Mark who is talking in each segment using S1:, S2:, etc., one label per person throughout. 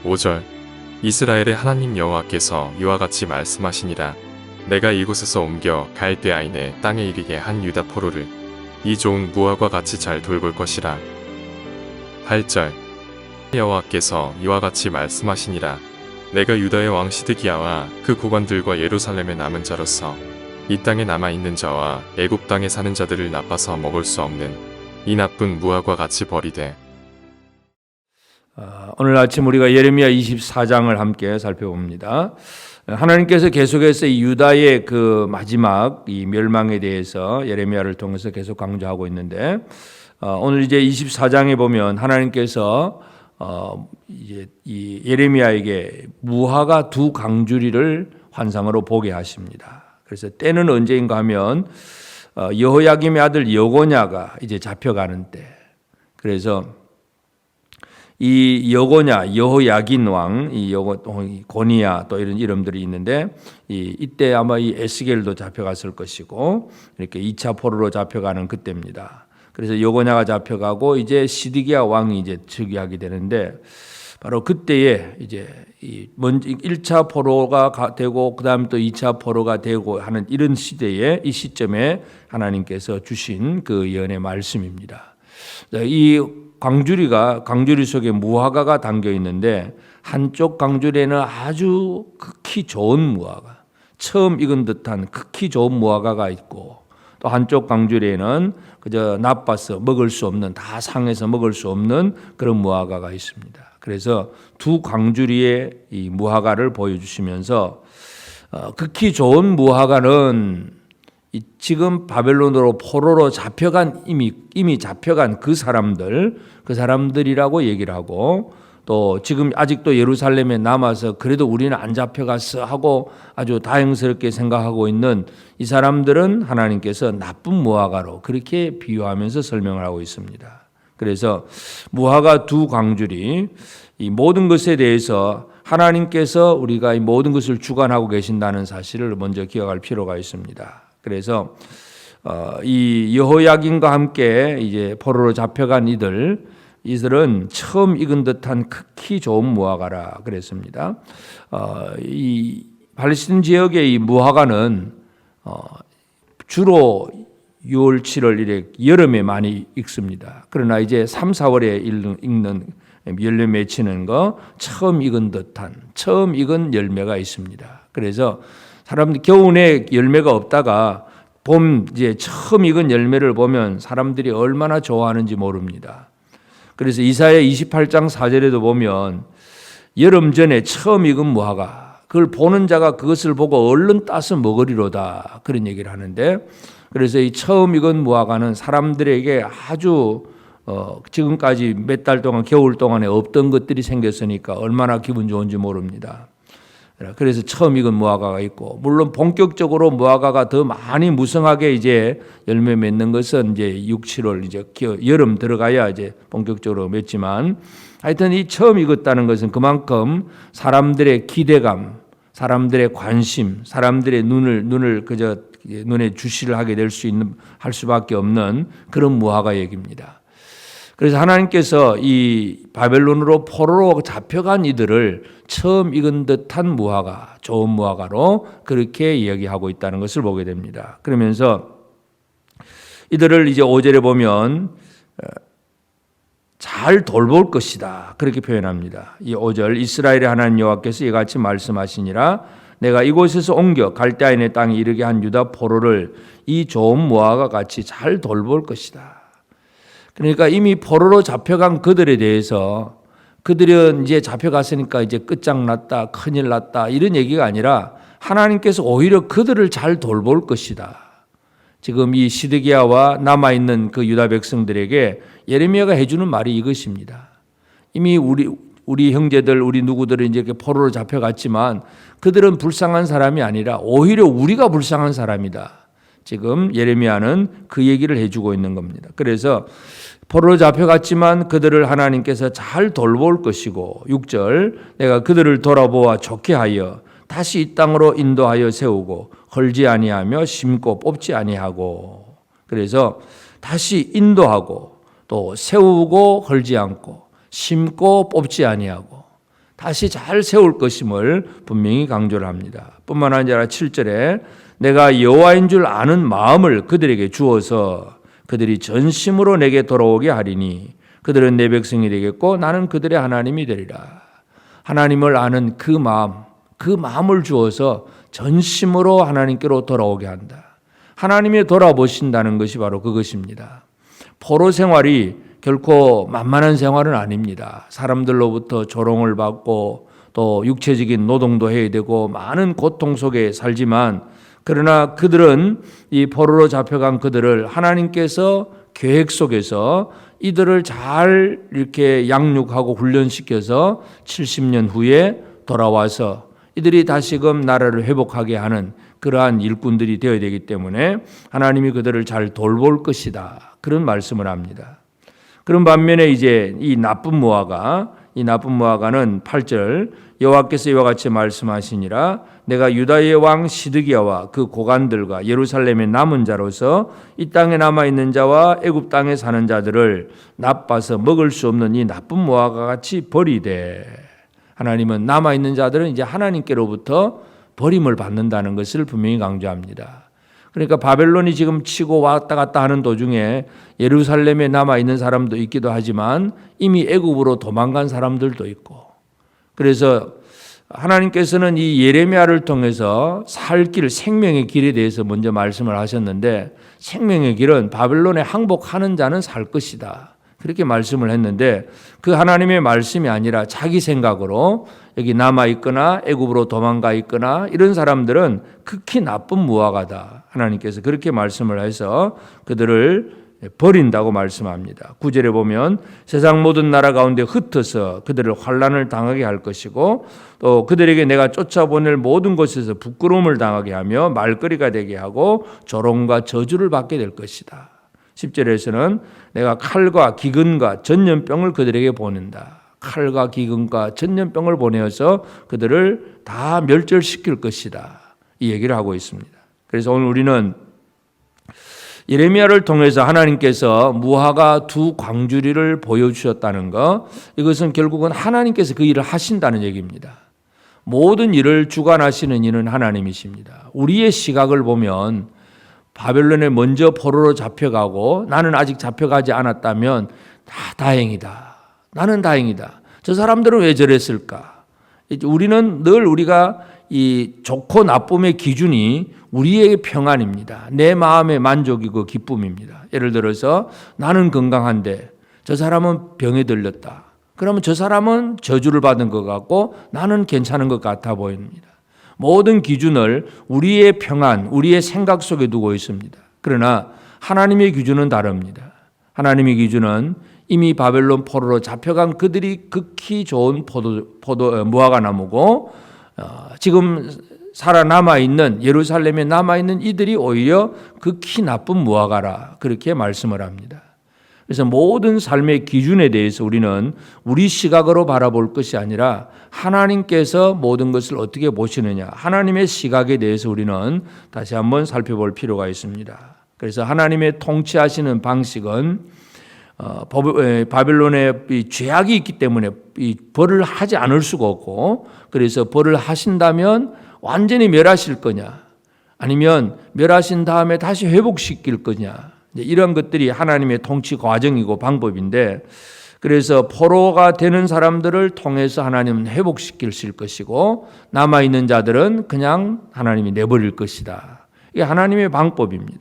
S1: 5절 이스라엘의 하나님 여호와께서 이와 같이 말씀하시니라. 내가 이곳에서 옮겨 갈대아인의 땅에 이르게 한 유다 포로를 이 좋은 무화과 같이 잘 돌볼 것이라. 8절 여호와께서 이와 같이 말씀하시니라. 내가 유다의 왕 시드기야와 그 고관들과 예루살렘의 남은 자로서 이 땅에 남아있는 자와 애굽 땅에 사는 자들을 나빠서 먹을 수 없는 이 나쁜 무화과 같이 버리되.
S2: 오늘 아침 우리가 예레미야 24장을 함께 살펴봅니다. 하나님께서 계속해서 이 유다의 그 마지막 이 멸망에 대해서 예레미야를 통해서 계속 강조하고 있는데, 오늘 이제 24장에 보면 하나님께서 이제 이 예레미야에게 무화과 두 강주리를 환상으로 보게 하십니다. 그래서 때는 언제인가 하면 여호야김의 아들 여고냐가 이제 잡혀가는 때. 그래서 이 여고냐, 여호야긴 왕, 이 고니야 또 이런 이름들이 있는데, 이때 아마 이 에스겔도 잡혀갔을 것이고, 이렇게 2차 포로로 잡혀가는 그때입니다. 그래서 여고냐가 잡혀가고 이제 시드기야 왕이 이제 즉위하게 되는데, 바로 그때에 이제 먼저 1차 포로가 되고 그다음 또 2차 포로가 되고 하는 이런 시대에, 이 시점에 하나님께서 주신 그 예언의 말씀입니다. 이 광주리 속에 무화과가 담겨 있는데, 한쪽 광주리에는 아주 극히 좋은 무화과, 처음 익은 듯한 극히 좋은 무화과가 있고, 또 한쪽 광주리에는 그저 나빠서 먹을 수 없는, 다 상해서 먹을 수 없는 그런 무화과가 있습니다. 그래서 두 광주리의 이 무화과를 보여주시면서 극히 좋은 무화과는 지금 바벨론으로 포로로 잡혀간 이미 잡혀간 그 사람들이라고 얘기를 하고, 또 지금 아직도 예루살렘에 남아서 그래도 우리는 안 잡혀갔어 하고 아주 다행스럽게 생각하고 있는 이 사람들은 하나님께서 나쁜 무화과로 그렇게 비유하면서 설명을 하고 있습니다. 그래서 무화과 두 광주리, 이 모든 것에 대해서 하나님께서 우리가 이 모든 것을 주관하고 계신다는 사실을 먼저 기억할 필요가 있습니다. 그래서 이 여호야긴과 함께 이제 포로로 잡혀간 이들은 처음 익은 듯한 극히 좋은 무화과라 그랬습니다. 이 팔레스틴 지역의 이 무화과는 주로 6월, 7월 이래 여름에 많이 익습니다. 그러나 이제 3, 4월에 익는 열매 맺히는 거, 처음 익은 듯한 처음 익은 열매가 있습니다. 그래서 사람들 겨우내 열매가 없다가 봄 이제 처음 익은 열매를 보면 사람들이 얼마나 좋아하는지 모릅니다. 그래서 이사야 28장 4절에도 보면 여름 전에 처음 익은 무화과, 그걸 보는 자가 그것을 보고 얼른 따서 먹으리로다, 그런 얘기를 하는데, 그래서 이 처음 익은 무화과는 사람들에게 아주 지금까지 몇 달 동안 겨울 동안에 없던 것들이 생겼으니까 얼마나 기분 좋은지 모릅니다. 그래서 처음 익은 무화과가 있고, 물론 본격적으로 무화과가 더 많이 무성하게 이제 열매 맺는 것은 이제 6, 7월 이제 여름 들어가야 이제 본격적으로 맺지만, 하여튼 이 처음 익었다는 것은 그만큼 사람들의 기대감, 사람들의 관심, 사람들의 눈을 그저 눈에 주시를 하게 할 수밖에 없는 그런 무화과 얘기입니다. 그래서 하나님께서 이 바벨론으로 포로로 잡혀간 이들을 처음 익은 듯한 무화과, 좋은 무화과로 그렇게 이야기하고 있다는 것을 보게 됩니다. 그러면서 이들을 이제 5절에 보면 잘 돌볼 것이다, 그렇게 표현합니다. 이 5절, 이스라엘의 하나님 여호와께서 이같이 말씀하시니라. 내가 이곳에서 옮겨 갈대아인의 땅에 이르게 한 유다 포로를 이 좋은 무화과 같이 잘 돌볼 것이다. 그러니까 이미 포로로 잡혀간 그들에 대해서, 그들은 이제 잡혀갔으니까 이제 끝장났다, 큰일 났다, 이런 얘기가 아니라 하나님께서 오히려 그들을 잘 돌볼 것이다. 지금 이 시드기야와 남아있는 그 유다 백성들에게 예레미야가 해주는 말이 이것입니다. 이미 우리 형제들, 우리 누구들은 이제 포로로 잡혀갔지만 그들은 불쌍한 사람이 아니라 오히려 우리가 불쌍한 사람이다. 지금 예레미야는 그 얘기를 해주고 있는 겁니다. 그래서 포로로 잡혀갔지만 그들을 하나님께서 잘 돌볼 것이고, 6절, 내가 그들을 돌아보아 좋게 하여 다시 이 땅으로 인도하여 세우고 헐지 아니하며 심고 뽑지 아니하고. 그래서 다시 인도하고 또 세우고 헐지 않고 심고 뽑지 아니하고 다시 잘 세울 것임을 분명히 강조를 합니다. 뿐만 아니라 7절에 내가 여호와인 줄 아는 마음을 그들에게 주어서 그들이 전심으로 내게 돌아오게 하리니 그들은 내 백성이 되겠고 나는 그들의 하나님이 되리라. 하나님을 아는 그 마음을 주어서 전심으로 하나님께로 돌아오게 한다. 하나님이 돌아보신다는 것이 바로 그것입니다. 포로 생활이 결코 만만한 생활은 아닙니다. 사람들로부터 조롱을 받고 또 육체적인 노동도 해야 되고 많은 고통 속에 살지만 그러나 그들은 이 포로로 잡혀간 그들을 하나님께서 계획 속에서 이들을 잘 이렇게 양육하고 훈련시켜서 70년 후에 돌아와서 이들이 다시금 나라를 회복하게 하는 그러한 일꾼들이 되어야 되기 때문에 하나님이 그들을 잘 돌볼 것이다. 그런 말씀을 합니다. 그런 반면에 이제 이 나쁜 무화과는 8절 여호와께서 이와 같이 말씀하시니라 내가 유다의 왕 시드기야와 그 고관들과 예루살렘의 남은 자로서 이 땅에 남아 있는 자와 애굽 땅에 사는 자들을 나빠서 먹을 수 없는 이 나쁜 무화과 같이 버리되 하나님은 남아 있는 자들은 이제 하나님께로부터 버림을 받는다는 것을 분명히 강조합니다. 그러니까 바벨론이 지금 치고 왔다 갔다 하는 도중에 예루살렘에 남아 있는 사람도 있기도 하지만 이미 애굽으로 도망간 사람들도 있고 그래서 하나님께서는 이 예레미야를 통해서 살 길, 생명의 길에 대해서 먼저 말씀을 하셨는데 생명의 길은 바벨론에 항복하는 자는 살 것이다. 그렇게 말씀을 했는데 그 하나님의 말씀이 아니라 자기 생각으로 여기 남아 있거나 애굽으로 도망가 있거나 이런 사람들은 극히 나쁜 무화과다. 하나님께서 그렇게 말씀을 해서 그들을 버린다고 말씀합니다. 9절에 보면 세상 모든 나라 가운데 흩어서 그들을 환난을 당하게 할 것이고 또 그들에게 내가 쫓아보낼 모든 곳에서 부끄러움을 당하게 하며 말거리가 되게 하고 조롱과 저주를 받게 될 것이다. 10절에서는 내가 칼과 기근과 전염병을 그들에게 보낸다. 칼과 기근과 전염병을 보내어서 그들을 다 멸절시킬 것이다. 이 얘기를 하고 있습니다. 그래서 오늘 우리는 예레미야를 통해서 하나님께서 무화과 두 광주리를 보여주셨다는 것, 이것은 결국은 하나님께서 그 일을 하신다는 얘기입니다. 모든 일을 주관하시는 이는 하나님이십니다. 우리의 시각을 보면 바벨론에 먼저 포로로 잡혀가고 나는 아직 잡혀가지 않았다면 다행이다. 나는 다행이다. 저 사람들은 왜 저랬을까? 우리는 늘 우리가 이 좋고 나쁨의 기준이 우리의 평안입니다. 내 마음의 만족이고 기쁨입니다. 예를 들어서 나는 건강한데 저 사람은 병에 들렸다. 그러면 저 사람은 저주를 받은 것 같고 나는 괜찮은 것 같아 보입니다. 모든 기준을 우리의 평안, 우리의 생각 속에 두고 있습니다. 그러나 하나님의 기준은 다릅니다. 하나님의 기준은 이미 바벨론 포로로 잡혀간 그들이 극히 좋은 무화과 나무고 지금 살아남아 있는 예루살렘에 남아 있는 이들이 오히려 극히 나쁜 무화과라 그렇게 말씀을 합니다. 그래서 모든 삶의 기준에 대해서 우리는 우리 시각으로 바라볼 것이 아니라 하나님께서 모든 것을 어떻게 보시느냐, 하나님의 시각에 대해서 우리는 다시 한번 살펴볼 필요가 있습니다. 그래서 하나님의 통치하시는 방식은 바벨론에 죄악이 있기 때문에 벌을 하지 않을 수가 없고, 그래서 벌을 하신다면 완전히 멸하실 거냐, 아니면 멸하신 다음에 다시 회복시킬 거냐, 이런 것들이 하나님의 통치 과정이고 방법인데, 그래서 포로가 되는 사람들을 통해서 하나님은 회복시키실 것이고 남아있는 자들은 그냥 하나님이 내버릴 것이다. 이게 하나님의 방법입니다.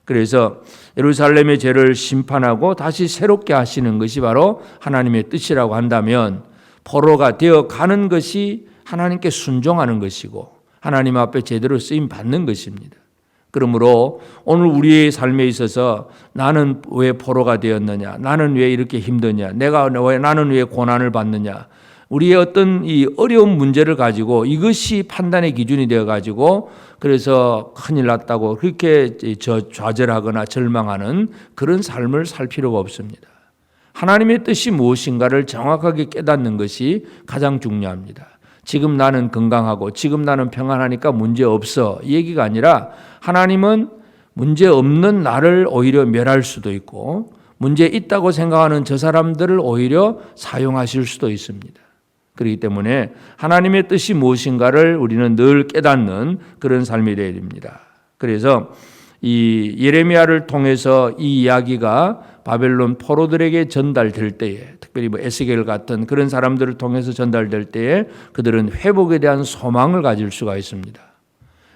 S2: 그래서 예루살렘의 죄를 심판하고 다시 새롭게 하시는 것이 바로 하나님의 뜻이라고 한다면, 포로가 되어 가는 것이 하나님께 순종하는 것이고 하나님 앞에 제대로 쓰임 받는 것입니다. 그러므로 오늘 우리의 삶에 있어서 나는 왜 포로가 되었느냐, 나는 왜 이렇게 힘드냐, 나는 왜 고난을 받느냐, 우리의 어떤 이 어려운 문제를 가지고 이것이 판단의 기준이 되어 가지고 그래서 큰일 났다고 그렇게 좌절하거나 절망하는 그런 삶을 살 필요가 없습니다. 하나님의 뜻이 무엇인가를 정확하게 깨닫는 것이 가장 중요합니다. 지금 나는 건강하고 지금 나는 평안하니까 문제 없어, 이 얘기가 아니라 하나님은 문제 없는 나를 오히려 멸할 수도 있고 문제 있다고 생각하는 저 사람들을 오히려 사용하실 수도 있습니다. 그렇기 때문에 하나님의 뜻이 무엇인가를 우리는 늘 깨닫는 그런 삶이 되어야 됩니다. 그래서 이 예레미야를 통해서 이 이야기가 바벨론 포로들에게 전달될 때에, 특별히 에스겔 같은 그런 사람들을 통해서 전달될 때에 그들은 회복에 대한 소망을 가질 수가 있습니다.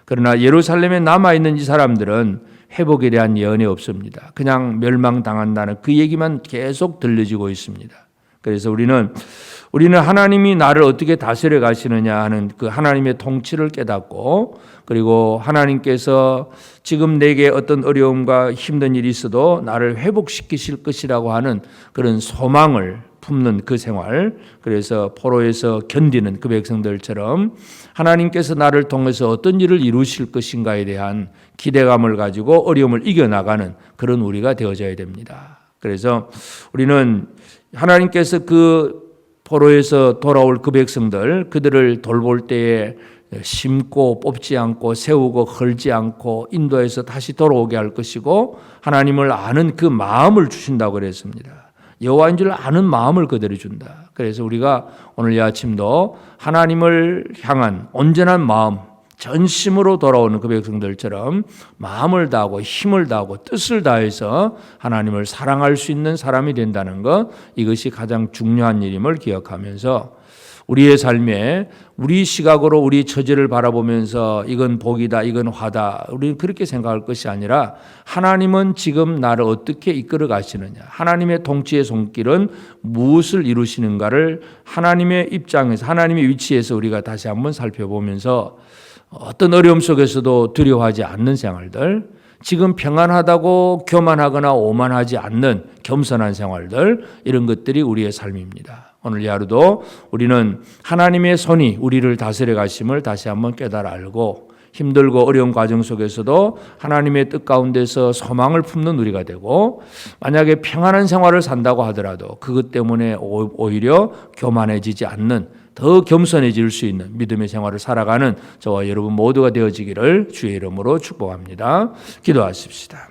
S2: 그러나 예루살렘에 남아있는 이 사람들은 회복에 대한 예언이 없습니다. 그냥 멸망당한다는 그 얘기만 계속 들려지고 있습니다. 그래서 우리는 하나님이 나를 어떻게 다스려 가시느냐 하는 그 하나님의 통치를 깨닫고, 그리고 하나님께서 지금 내게 어떤 어려움과 힘든 일이 있어도 나를 회복시키실 것이라고 하는 그런 소망을 품는 그 생활, 그래서 포로에서 견디는 그 백성들처럼 하나님께서 나를 통해서 어떤 일을 이루실 것인가에 대한 기대감을 가지고 어려움을 이겨나가는 그런 우리가 되어져야 됩니다. 그래서 우리는 하나님께서 그 포로에서 돌아올 그 백성들, 그들을 돌볼 때에 심고 뽑지 않고 세우고 헐지 않고 인도해서 다시 돌아오게 할 것이고, 하나님을 아는 그 마음을 주신다고 그랬습니다. 여호와인 줄 아는 마음을 그대로 준다. 그래서 우리가 오늘 이 아침도 하나님을 향한 온전한 마음, 전심으로 돌아오는 그 백성들처럼 마음을 다하고 힘을 다하고 뜻을 다해서 하나님을 사랑할 수 있는 사람이 된다는 것, 이것이 가장 중요한 일임을 기억하면서 우리의 삶에 우리 시각으로 우리 처지를 바라보면서 이건 복이다, 이건 화다, 우리는 그렇게 생각할 것이 아니라 하나님은 지금 나를 어떻게 이끌어 가시느냐, 하나님의 통치의 손길은 무엇을 이루시는가를 하나님의 입장에서, 하나님의 위치에서 우리가 다시 한번 살펴보면서 어떤 어려움 속에서도 두려워하지 않는 생활들, 지금 평안하다고 교만하거나 오만하지 않는 겸손한 생활들, 이런 것들이 우리의 삶입니다. 오늘 이 하루도 우리는 하나님의 손이 우리를 다스려 가심을 다시 한번 깨달아 알고, 힘들고 어려운 과정 속에서도 하나님의 뜻 가운데서 소망을 품는 우리가 되고, 만약에 평안한 생활을 산다고 하더라도 그것 때문에 오히려 교만해지지 않는, 더 겸손해질 수 있는 믿음의 생활을 살아가는 저와 여러분 모두가 되어지기를 주의 이름으로 축복합니다. 기도하십시다.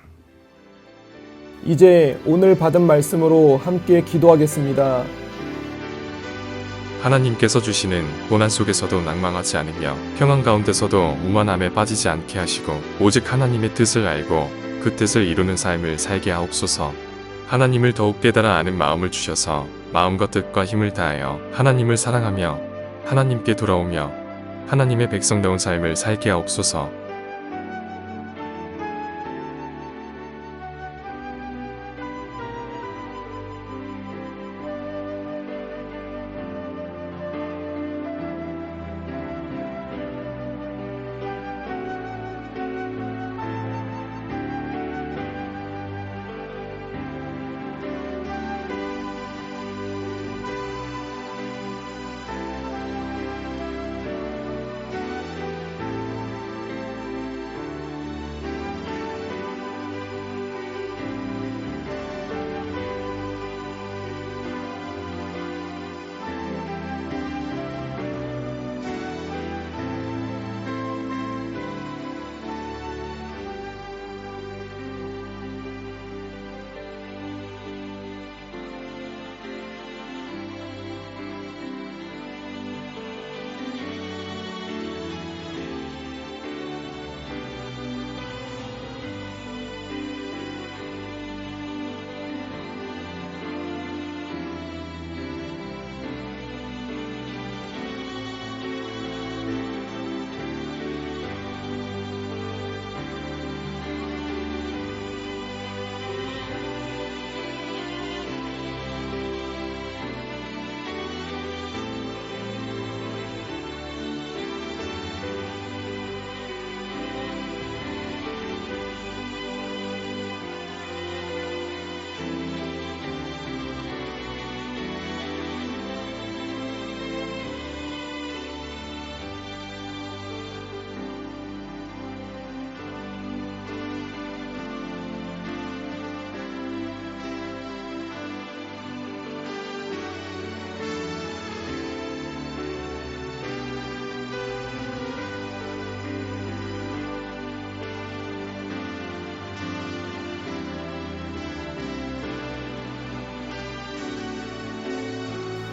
S3: 이제 오늘 받은 말씀으로 함께 기도하겠습니다.
S1: 하나님께서 주시는 고난 속에서도 낭망하지 않으며 평안 가운데서도 오만함에 빠지지 않게 하시고, 오직 하나님의 뜻을 알고 그 뜻을 이루는 삶을 살게 하옵소서. 하나님을 더욱 깨달아 아는 마음을 주셔서 마음과 뜻과 힘을 다하여 하나님을 사랑하며 하나님께 돌아오며 하나님의 백성다운 삶을 살게 하옵소서.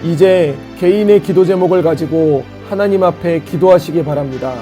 S3: 이제 개인의 기도 제목을 가지고 하나님 앞에 기도하시기 바랍니다.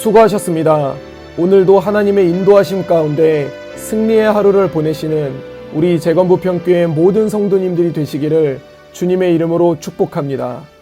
S3: 수고하셨습니다. 오늘도 하나님의 인도하심 가운데 승리의 하루를 보내시는 우리 재건부평교회 모든 성도님들이 되시기를 주님의 이름으로 축복합니다.